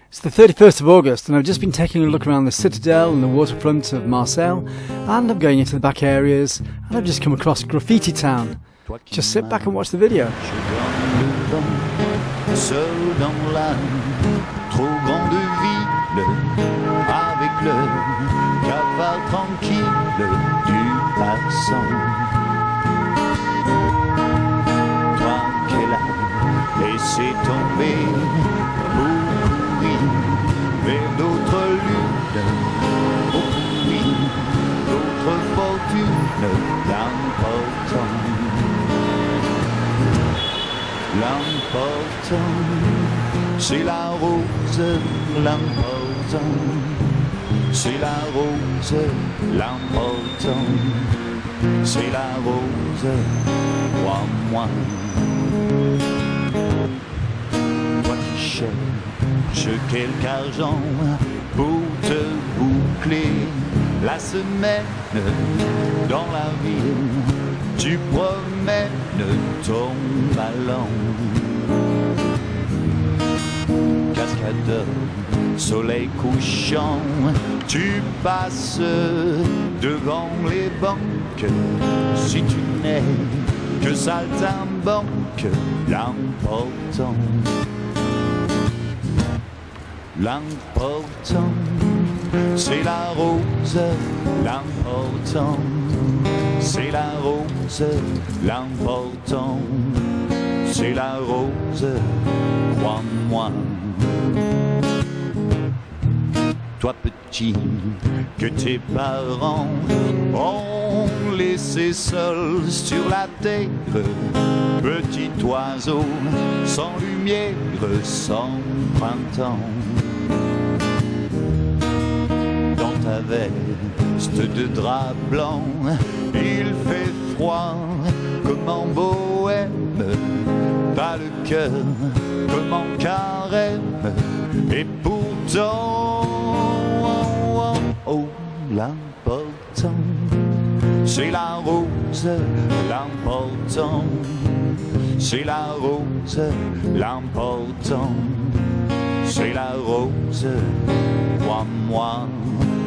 It's the 31st of August and I've just been taking a look around the citadel and the waterfront of Marseille, and I'm going into the back areas and I've just come across Graffiti Town. Just sit back and watch the video. Seul dans la trop grande ville, avec le cavale tranquille du passant. Toi qu'elle a laissé tomber pour courir vers d'autres luttes, pour courir d'autres fortunes, l'important. L'important, c'est la rose, l'important, c'est la rose, l'important, c'est la rose, crois-moi. Toi qui cherches quelque argent pour te boucler la semaine dans la ville, tu promènes ton ballon. Cascadeur, soleil couchant, tu passes devant les banques. Si tu n'es que saltimbanque, l'important, l'important, c'est la rose, l'important, c'est la rose, l'important, c'est la rose, crois-moi. Toi petit, que tes parents ont laissé seul sur la terre, petit oiseau, sans lumière, sans printemps. Dans ta veste de drap blanc, il fait froid comme en bohème, t'as le cœur comme en carême, et pourtant, oh, l'important, c'est la rose, l'important, c'est la rose, l'important, c'est la rose, crois-moi.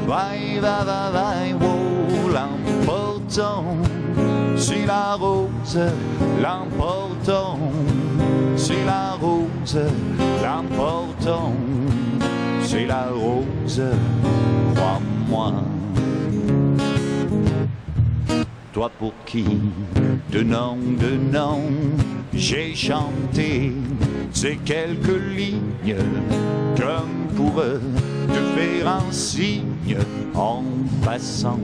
Vai, va, va, vai, oh, l'important, c'est la rose, l'important, c'est la rose, l'important, c'est la rose, crois-moi. Toi pour qui, de nom, j'ai chanté ces quelques lignes, comme pour eux, te faire un signe en passant.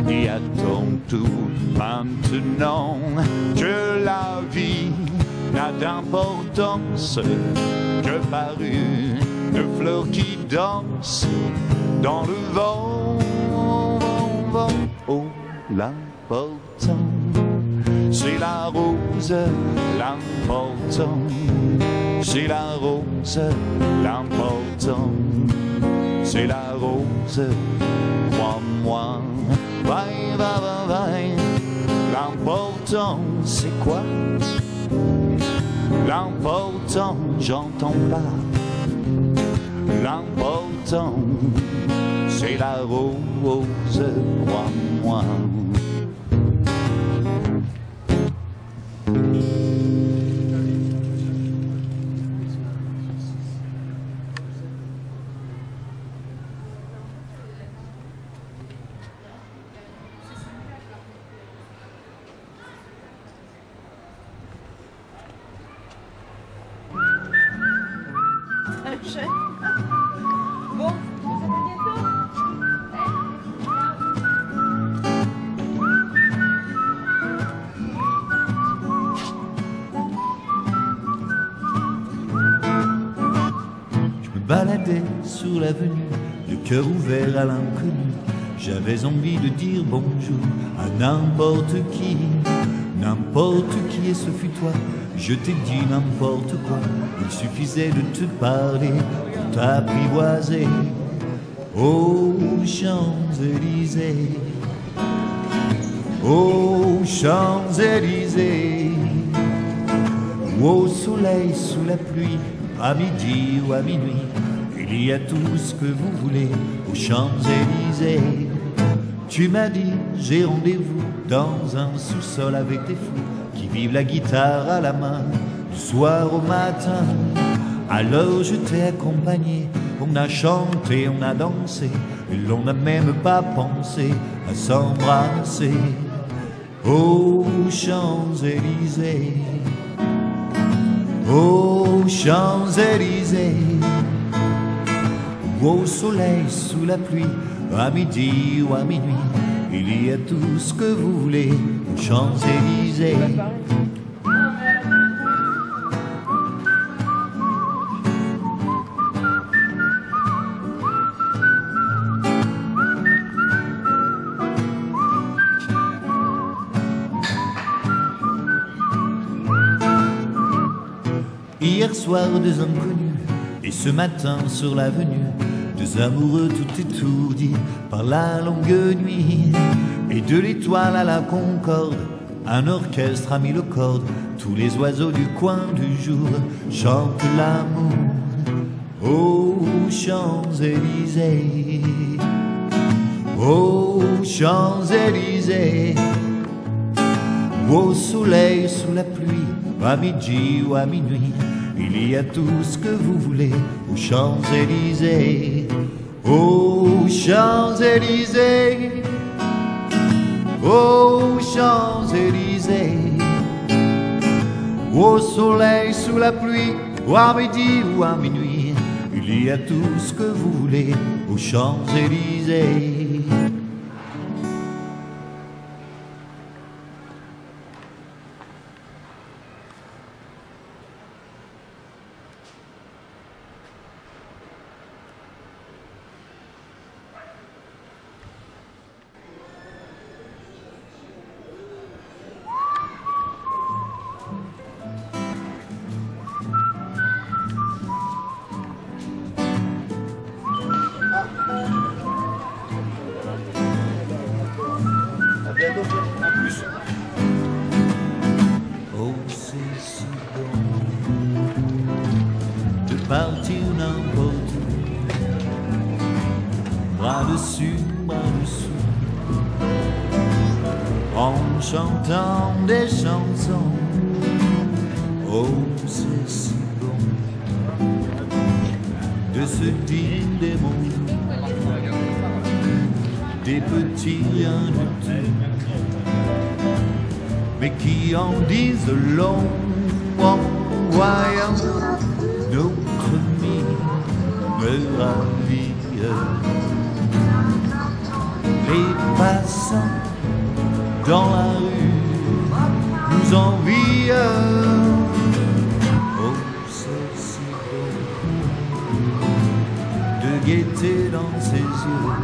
Et à ton tour, maintenant que la vie n'a d'importance que par une fleur qui danse dans le vent. Oh, l'important, c'est la rose, l'important, c'est la rose, l'important, c'est la rose, crois-moi. Vai, va, va, vai. L'important, c'est quoi? L'important, j'entends pas. L'important, c'est la rose, crois-moi. Bon, on se voit bientôt. Je me baladais sur l'avenue, le cœur ouvert à l'inconnu. J'avais envie de dire bonjour à n'importe qui. N'importe qui, et ce fut toi. Je t'ai dit n'importe quoi. Il suffisait de te parler pour t'apprivoiser. Aux Champs-Élysées, aux Champs-Élysées, ou au soleil sous la pluie, à midi ou à minuit. Il y a tout ce que vous voulez aux Champs-Élysées. Tu m'as dit, j'ai rendez-vous dans un sous-sol avec des fous qui vivent la guitare à la main du soir au matin. Alors je t'ai accompagné, on a chanté, on a dansé, et l'on n'a même pas pensé à s'embrasser aux Champs-Élysées, aux Champs-Élysées, ou au soleil sous la pluie, à midi ou à minuit. Il y a tout ce que vous voulez aux Champs-Élysées. Hier soir, deux inconnus, et ce matin sur l'avenue, deux amoureux tout étourdis par la longue nuit. Et de l'étoile à la Concorde, un orchestre a mis le corde. Tous les oiseaux du coin du jour chantent l'amour aux Champs-Élysées, aux Champs-Élysées, au soleil sous la pluie, à midi ou à minuit. Il y a tout ce que vous voulez aux Champs-Élysées, aux Champs-Élysées, aux Champs-Élysées, au soleil sous la pluie, ou à midi ou à minuit. Il y a tout ce que vous voulez aux Champs-Élysées. Oh, c'est si bon de partir n'importe où, bras dessus, bras dessous, en chantant des chansons. Oh, c'est si bon de se dire des mots, des petits riens du tout, mais qui en disent long en voyant notre mine ravie. Les passants dans la rue nous envient. Oh, c'est si beau de gaieté dans ses yeux,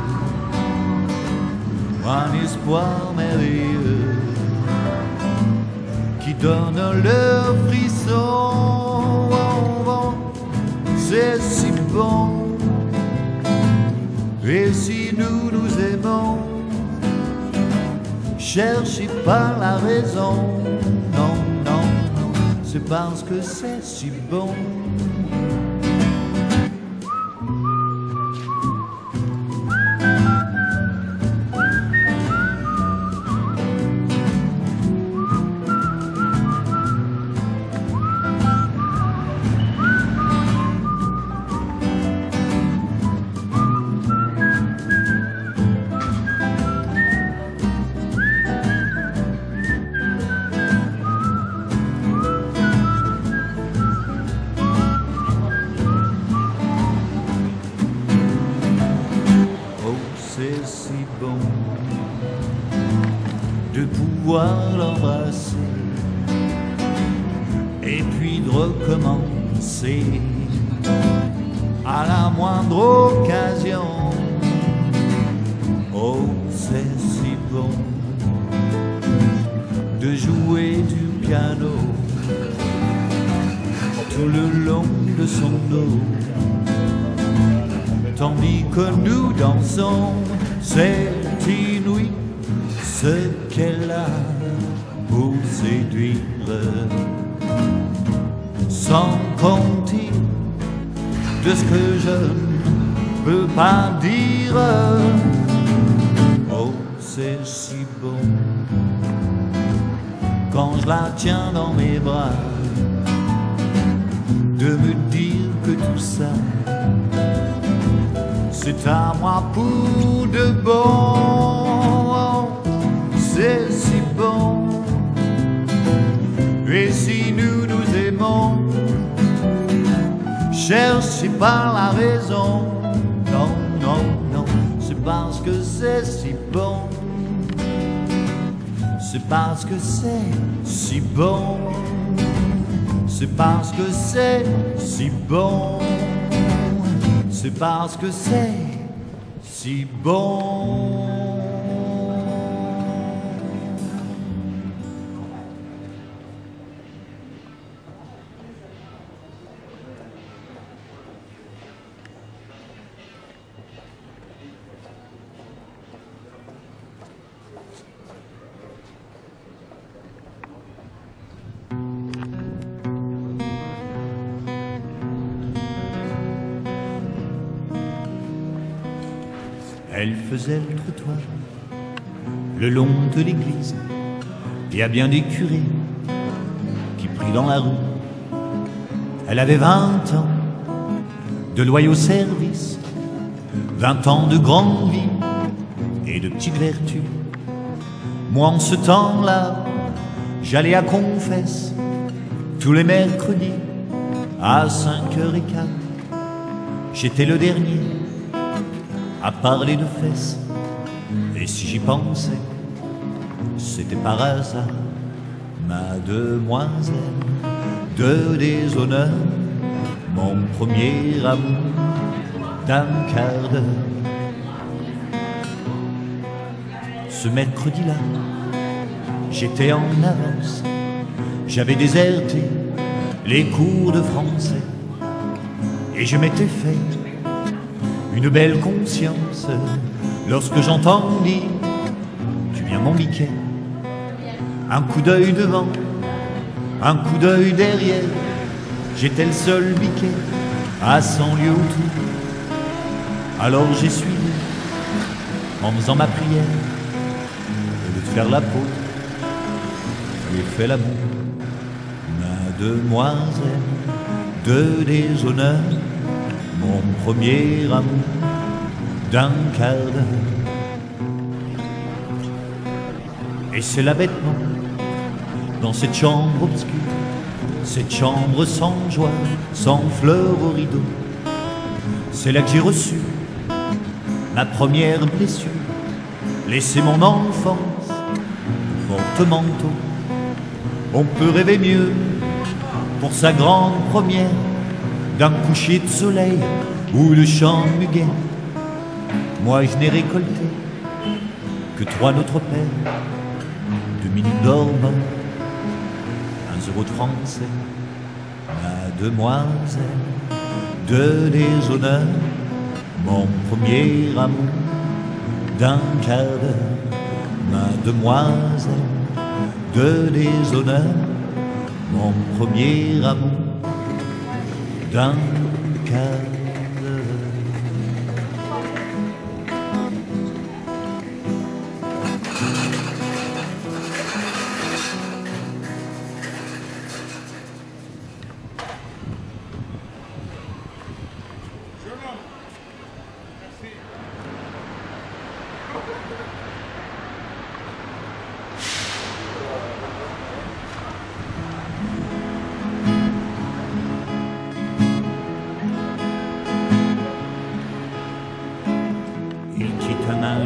un espoir merveilleux qui donne leur frisson. C'est si bon. Et si nous nous aimons, cherchez pas la raison. Non, non, non, c'est parce que c'est si bon. C'est si bon de pouvoir l'embrasser et puis de recommencer à la moindre occasion. Oh, c'est si bon de jouer du piano tout le long de son dos, tandis que nous dansons. C'est inouï ce qu'elle a pour séduire. sans compter de ce que je ne peux pas dire. Oh, c'est si bon quand je la tiens dans mes bras, de me dire que tout ça, c'est à moi pour de bon. C'est si bon. Et si nous nous aimons, cherchez pas la raison. Non, non, non, c'est parce que c'est si bon. C'est parce que c'est si bon. C'est parce que c'est si bon. C'est parce que c'est si bon. Elle faisait le trottoir le long de l'église. Il y a bien des curés qui prient dans la rue. Elle avait 20 ans de loyaux services, 20 ans de grande vie et de petites vertus. Moi en ce temps-là, j'allais à confesse tous les mercredis à 5h15. J'étais le dernier à parler de fesses, et si j'y pensais, c'était par hasard. Ma demoiselle de déshonneur, mon premier amour d'un quart d'heure. Ce mercredi-là, j'étais en avance, j'avais déserté les cours de français, et je m'étais fait une belle conscience lorsque j'entendis: tu viens mon Mickey. Un coup d'œil devant, un coup d'œil derrière, j'étais le seul Mickey à 100 lieues autour. Alors j'ai suivi en faisant ma prière. Au lieu de faire la peau, j'ai fait l'amour. Ma demoiselle de déshonneur, mon premier amour d'un quart d'heure. Et c'est là bêtement, dans cette chambre obscure, cette chambre sans joie, sans fleurs au rideau, c'est là que j'ai reçu ma première blessure. Laisser mon enfance porte-manteau. On peut rêver mieux pour sa grande première, d'un coucher de soleil ou de chant de muguet. Moi je n'ai récolté que 3 Notre Père, 2 minutes d'orbe, 1 euro de français. Ma demoiselle de déshonneur, mon premier amour d'un quart d'heure. Ma demoiselle de déshonneur, mon premier amour d'un quart d'heure.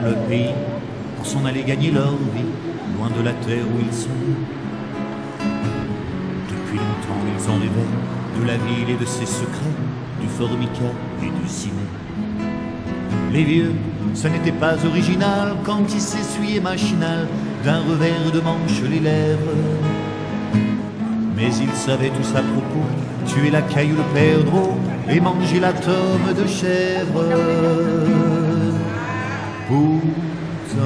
Le pays pour s'en aller gagner leur vie, loin de la terre où ils sont. Depuis longtemps ils en rêvaient, de la ville et de ses secrets, du Formica et du ciné. Les vieux, ça n'était pas original quand ils s'essuyaient machinal d'un revers de manche les lèvres. Mais ils savaient tous à propos, tuer la caille ou le perdreau et manger la tome de chèvre. Pourtant,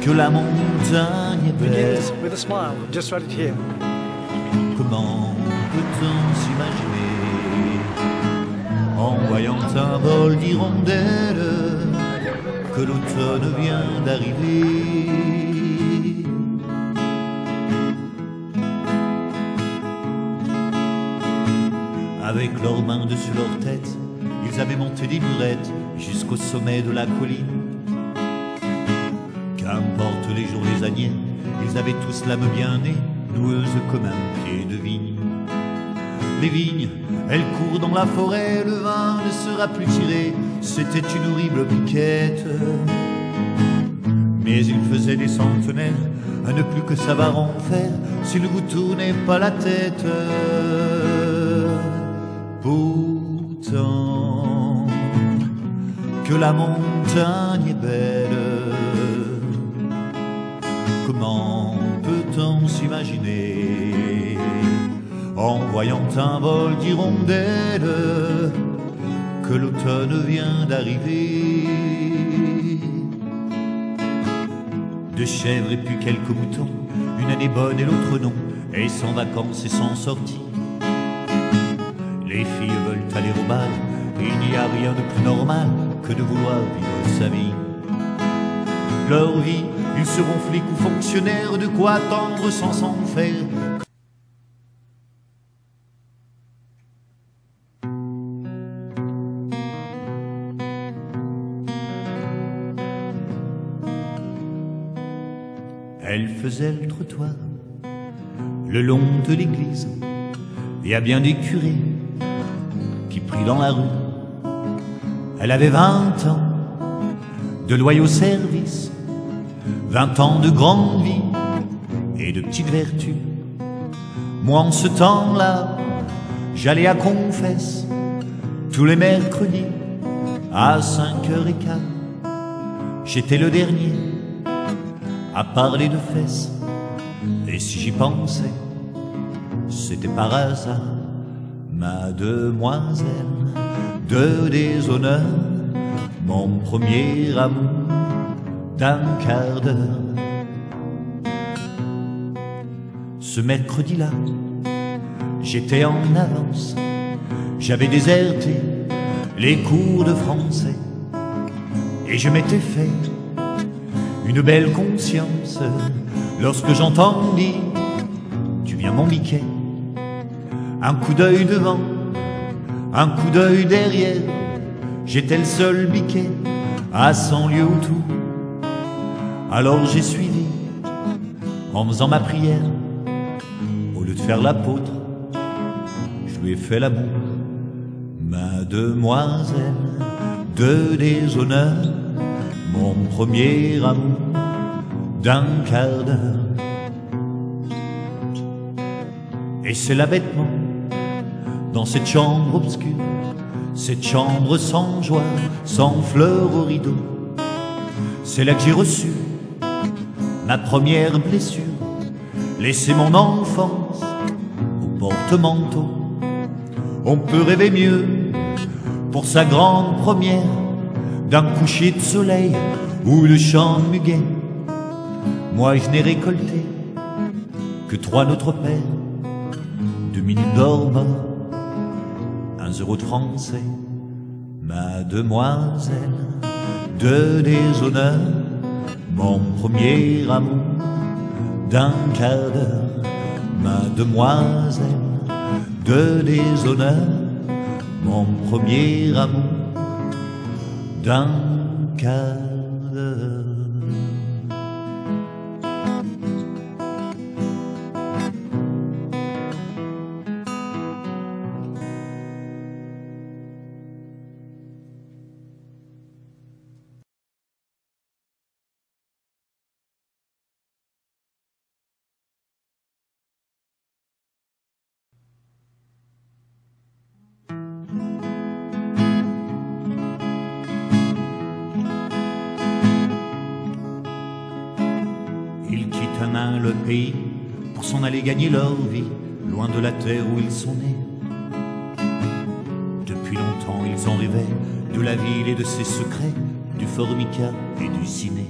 que la montagne est belle. With a smile, just right here. Comment peut-on s'imaginer, en voyant un vol d'hirondelles, que l'automne vient d'arriver? Avec leurs mains dessus leur tête, ils avaient monté des murettes jusqu'au sommet de la colline. Qu'importe les jours, les années, ils avaient tous l'âme bien née, noueuse comme un pied de vigne. Les vignes, elles courent dans la forêt, le vin ne sera plus tiré, c'était une horrible piquette. Mais il faisait des centenaires à ne plus que savoir en faire, s'il ne vous tournait pas la tête. Pourtant, que la montagne est belle, comment peut-on s'imaginer, en voyant un vol d'hirondelles, que l'automne vient d'arriver? Deux chèvres et puis quelques moutons, une année bonne et l'autre non, et sans vacances et sans sortie. Les filles veulent aller au bal, et il n'y a rien de plus normal que de vouloir vivre sa vie. Leur vie, ils seront flics ou fonctionnaires, de quoi attendre sans s'en faire. Elle faisait le trottoir le long de l'église, et à bien des curés qui prient dans la rue. Elle avait 20 ans de loyaux services, 20 ans de grande vie et de petites vertus. Moi en ce temps-là, j'allais à confesse tous les mercredis à 5h15. J'étais le dernier à parler de fesses, et si j'y pensais, c'était par hasard. Mademoiselle de déshonneur, mon premier amour d'un quart d'heure. Ce mercredi-là, j'étais en avance, j'avais déserté les cours de français, et je m'étais fait une belle conscience lorsque j'entendis: tu viens mon biquet. Un coup d'œil devant, un coup d'œil derrière, j'étais le seul biquet à 100 lieues autour. Alors j'ai suivi en faisant ma prière, au lieu de faire l'apôtre, je lui ai fait l'amour. Mademoiselle de déshonneur, mon premier amour d'un quart d'heure. Et c'est là bêtement, dans cette chambre obscure, cette chambre sans joie, sans fleurs au rideau, c'est là que j'ai reçu ma première blessure, laissé mon enfance au porte-manteau. On peut rêver mieux pour sa grande première, d'un coucher de soleil ou le chant de muguet. Moi je n'ai récolté que 3 Notre Père, 2 minutes d'or mort, 1 euro de français. Mademoiselle de déshonneur, mon premier amour d'un quart d'heure. Mademoiselle de déshonneur, mon premier amour d'un quart d'heure. Ils quittent à main le pays pour s'en aller gagner leur vie, loin de la terre où ils sont nés. Depuis longtemps ils en rêvaient, de la ville et de ses secrets, du Formica et du ciné.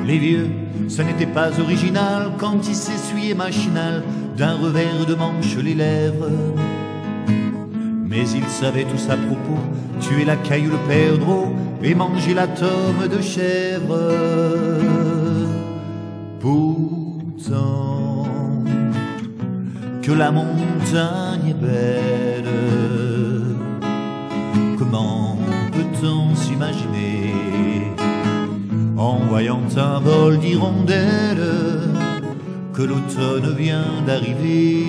Les vieux, ça n'était pas original quand ils s'essuyaient machinal d'un revers de manche les lèvres. Mais il savait tous à propos, tuer la caille ou le perdreau et manger la tome de chèvre. Pourtant, que la montagne est belle, comment peut-on s'imaginer, en voyant un vol d'hirondelles, que l'automne vient d'arriver.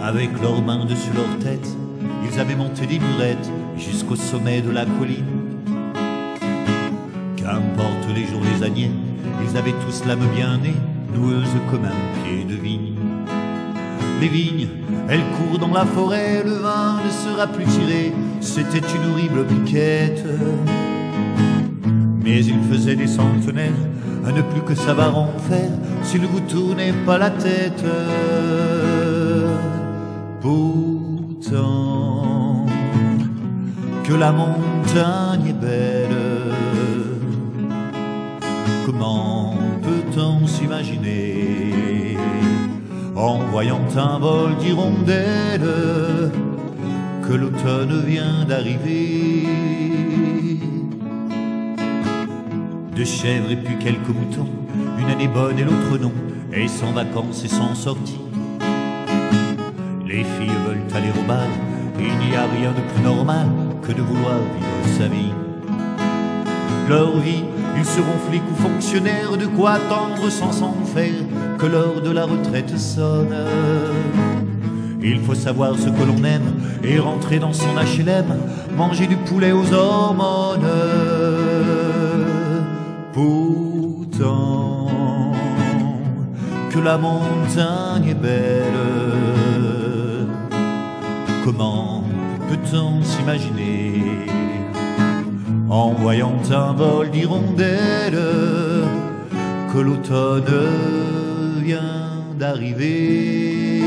Avec leurs mains dessus leur tête, ils avaient monté des murettes jusqu'au sommet de la colline. Qu'importe les jours, les années, ils avaient tous l'âme bien née, noueuse comme un pied de vigne. Les vignes, elles courent dans la forêt, le vin ne sera plus tiré, c'était une horrible piquette. Mais il faisait des centenaires à ne plus que savoir en faire s'il ne vous tournait pas la tête. Pourtant, que la montagne est belle, comment peut-on s'imaginer, en voyant un vol d'hirondelles, que l'automne vient d'arriver. De chèvres et puis quelques moutons, une année bonne et l'autre non, et sans vacances et sans sortie. Les filles veulent aller au bal, et il n'y a rien de plus normal que de vouloir vivre sa vie. Leur vie, ils seront flics ou fonctionnaires, de quoi attendre sans s'en faire que l'heure de la retraite sonne. Il faut savoir ce que l'on aime et rentrer dans son HLM, manger du poulet aux hormones. Pourtant, que la montagne est belle, comment peut-on s'imaginer, en voyant un vol d'hirondelles, que l'automne vient d'arriver.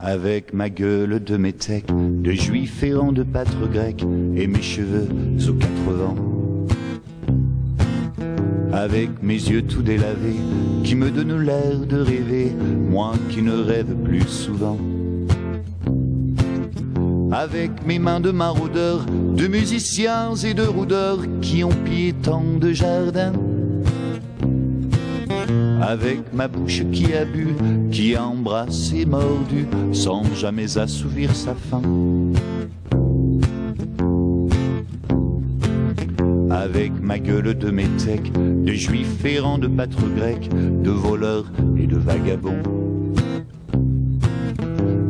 Avec ma gueule de métèque, de juif errant de pâtre grec, et mes cheveux aux 80. Avec mes yeux tout délavés, qui me donnent l'air de rêver, moi qui ne rêve plus souvent. Avec mes mains de maraudeurs, de musiciens et de rôdeurs, qui ont pillé tant de jardins. Avec ma bouche qui a bu, qui a embrassé, mordu, sans jamais assouvir sa faim. Avec ma gueule de métèque, de juif errant de pâtre grec, de voleurs et de vagabonds.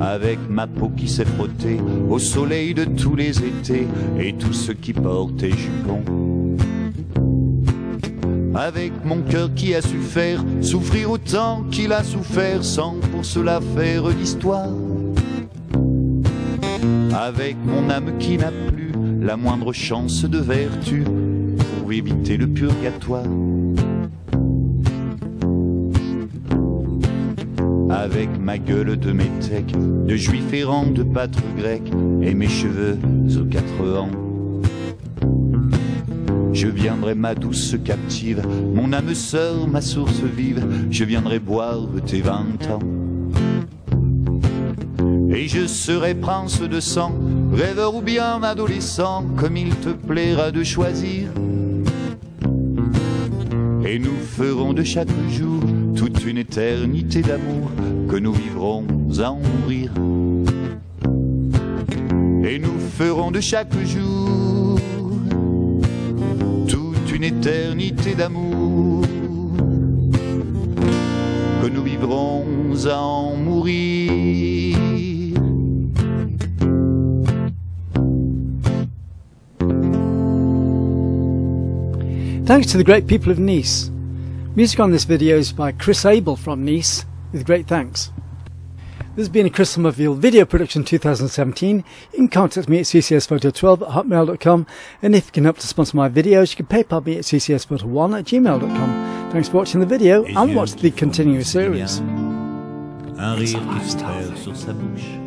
Avec ma peau qui s'est frottée au soleil de tous les étés, et tous ceux qui portaient jupons. Avec mon cœur qui a su faire souffrir autant qu'il a souffert, sans pour cela faire l'histoire. Avec mon âme qui n'a plus la moindre chance de vertu, pour éviter le purgatoire. Avec ma gueule de métèque, de juif errant de pâtre grec, et mes cheveux aux 4 ans. Je viendrai ma douce captive, mon âme sœur, ma source vive, je viendrai boire tes 20 ans. Et je serai prince de sang, rêveur ou bien adolescent, comme il te plaira de choisir. Et nous ferons de chaque jour toute une éternité d'amour, que nous vivrons à en mourir. Et nous ferons de chaque jour une éternité d'amour, que nous vivrons à en mourir. Thanks to the great people of Nice. Music on this video is by Chris Abel from Nice, with great thanks. This has been a Chris Summerfield video production 2017. You can contact me at ccsphoto12@hotmail.com, and if you can help to sponsor my videos, you can PayPal me at ccsphoto1@gmail.com. Thanks for watching the video and watch the continuous series. Un rire qui se perd sur sa bouche.